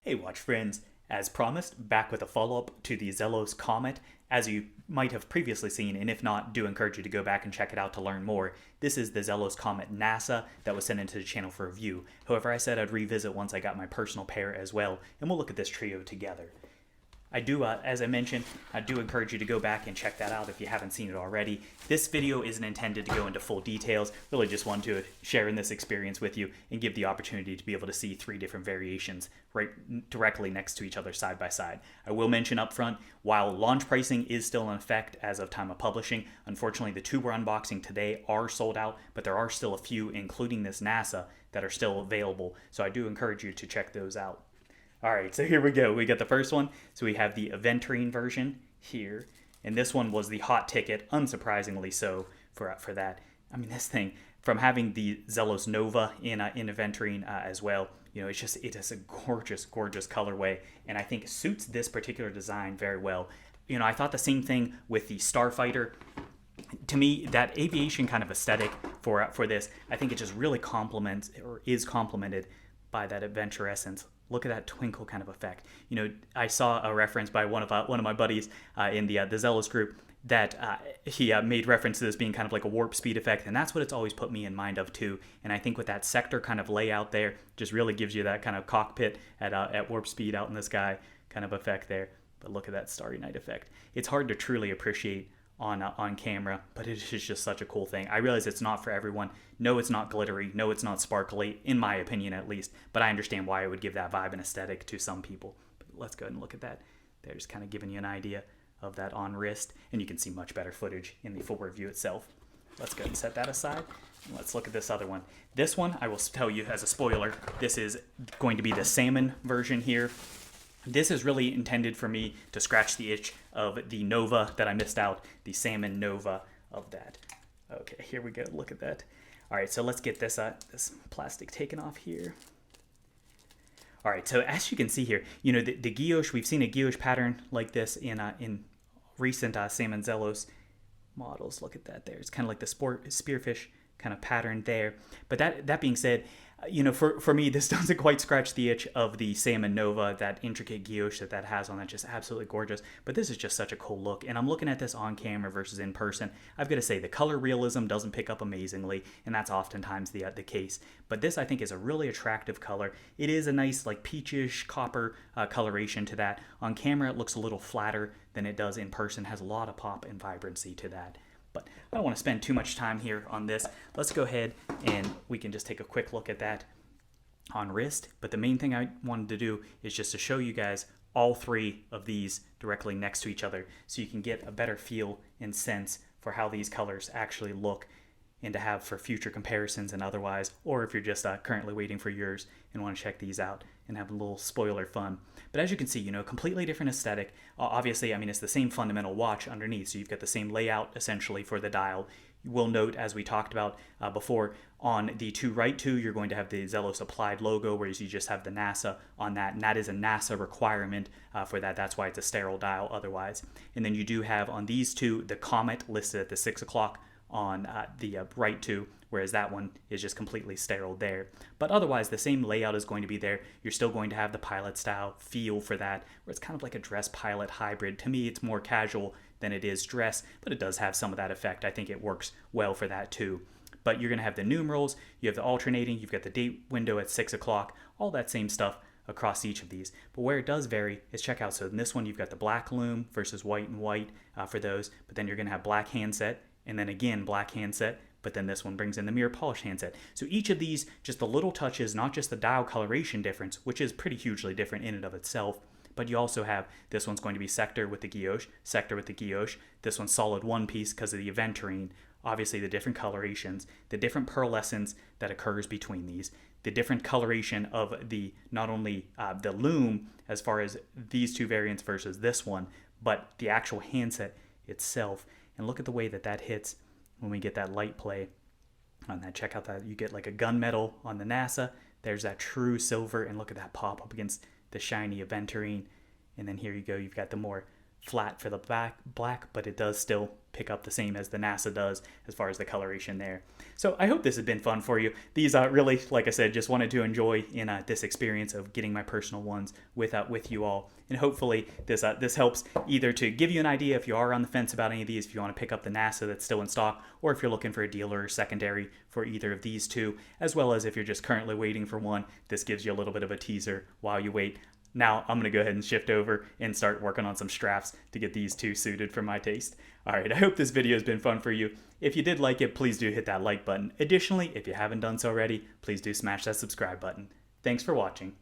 Hey watch friends, as promised, back with a follow-up to the Zelos Comet. As you might have previously seen, and if not, do encourage you to go back and check it out to learn more. This is the Zelos Comet NASA that was sent into the channel for review. However, I said I'd revisit once I got my personal pair as well, and we'll look at this trio together. I do, as I mentioned, I do encourage you to go back and check that out if you haven't seen it already. This video isn't intended to go into full details, really just wanted to share in this experience with you and give the opportunity to be able to see three different variations right directly next to each other side by side. I will mention up front, while launch pricing is still in effect as of time of publishing, unfortunately the two we're unboxing today are sold out, but there are still a few, including this NASA, that are still available, so I do encourage you to check those out. All right, so here we go. We got the first one. So we have the Aventurine version here. And this one was the hot ticket, unsurprisingly so, for that. I mean, this thing, from having the Zelos Nova in Aventurine as well, you know, it is a gorgeous, gorgeous colorway. And I think it suits this particular design very well. You know, I thought the same thing with the Starfighter. To me, that aviation kind of aesthetic for this, I think it just really complements, or is complemented by that adventure essence. Look at that twinkle kind of effect. You know, I saw a reference by one of my buddies in the Zelos group that he made reference to this being kind of like a warp speed effect, and that's what it's always put me in mind of too. And I think with that sector kind of layout there, just really gives you that kind of cockpit at warp speed out in the sky kind of effect there. But look at that Starry Night effect. It's hard to truly appreciate on camera, but it is just such a cool thing. I realize it's not for everyone. No, it's not glittery. No, it's not sparkly, in my opinion at least, but I understand why it would give that vibe and aesthetic to some people. But let's go ahead and look at that. They're just kind of giving you an idea of that on wrist, and you can see much better footage in the full review itself. Let's go ahead and set that aside. Let's look at this other one. This one, I will tell you as a spoiler, this is going to be the Salmon version here. This is really intended for me to scratch the itch of the Nova that I missed out, the Salmon Nova of that. Okay, here we go. Look at that. All right, so let's get this this plastic taken off here. All right, so as you can see here, you know, the guilloche, we've seen a guilloche pattern like this in recent Salmon Zelos models. Look at that there. It's kind of like the spearfish kind of pattern there. But that being said, you know, for me, this doesn't quite scratch the itch of the Salmon Nova, that intricate guilloche that has on that, just absolutely gorgeous. But this is just such a cool look, and I'm looking at this on camera versus in person. I've got to say, the color realism doesn't pick up amazingly, and that's oftentimes the case. But this, I think, is a really attractive color. It is a nice, like, peachish copper coloration to that. On camera, it looks a little flatter than it does in person. Has a lot of pop and vibrancy to that. But I don't want to spend too much time here on this. Let's go ahead and we can just take a quick look at that on wrist. But the main thing I wanted to do is just to show you guys all three of these directly next to each other so you can get a better feel and sense for how these colors actually look and to have for future comparisons and otherwise, or if you're just currently waiting for yours and want to check these out and have a little spoiler fun. But as you can see, you know, completely different aesthetic. Obviously, I mean, it's the same fundamental watch underneath, so you've got the same layout essentially for the dial. You will note, as we talked about before, on the right two, you're going to have the Zelos applied logo, whereas you just have the NASA on that, and that is a NASA requirement for that. That's why it's a sterile dial otherwise. And then you do have on these two, the Comet listed at the 6 o'clock on the right two, whereas that one is just completely sterile there. But otherwise, the same layout is going to be there. You're still going to have the pilot style feel for that, where it's kind of like a dress pilot hybrid. To me, it's more casual than it is dress, but it does have some of that effect. I think it works well for that too. But you're going to have the numerals, you have the alternating, you've got the date window at 6 o'clock, all that same stuff across each of these. But where it does vary is, check out, so in this one you've got the black lume versus white and white for those, but then you're going to have black handset, and then again black handset, but then this one brings in the mirror polish handset. So each of these, just the little touches, not just the dial coloration difference, which is pretty hugely different in and of itself, but you also have, this one's going to be sector with the guilloche, sector with the guilloche, this one's solid one piece because of the Aventurine, obviously the different colorations, the different pearlescence that occurs between these, the different coloration of the, not only the lume as far as these two variants versus this one, but the actual handset itself. And look at the way that hits when we get that light play on that. Check out that you get like a gunmetal on the NASA. There's that true silver, and look at that pop up against the shiny Aventurine. And then here you go, you've got the more flat for the black, but it does still pick up the same as the NASA does as far as the coloration there. So I hope this has been fun for you. These really, like I said, just wanted to enjoy in this experience of getting my personal ones with you all. And hopefully this helps either to give you an idea if you are on the fence about any of these, if you want to pick up the NASA that's still in stock, or if you're looking for a dealer or secondary for either of these two, as well as if you're just currently waiting for one, this gives you a little bit of a teaser while you wait. Now I'm going to go ahead and shift over and start working on some straps to get these two suited for my taste. Alright, I hope this video has been fun for you. If you did like it, please do hit that like button. Additionally, if you haven't done so already, please do smash that subscribe button. Thanks for watching.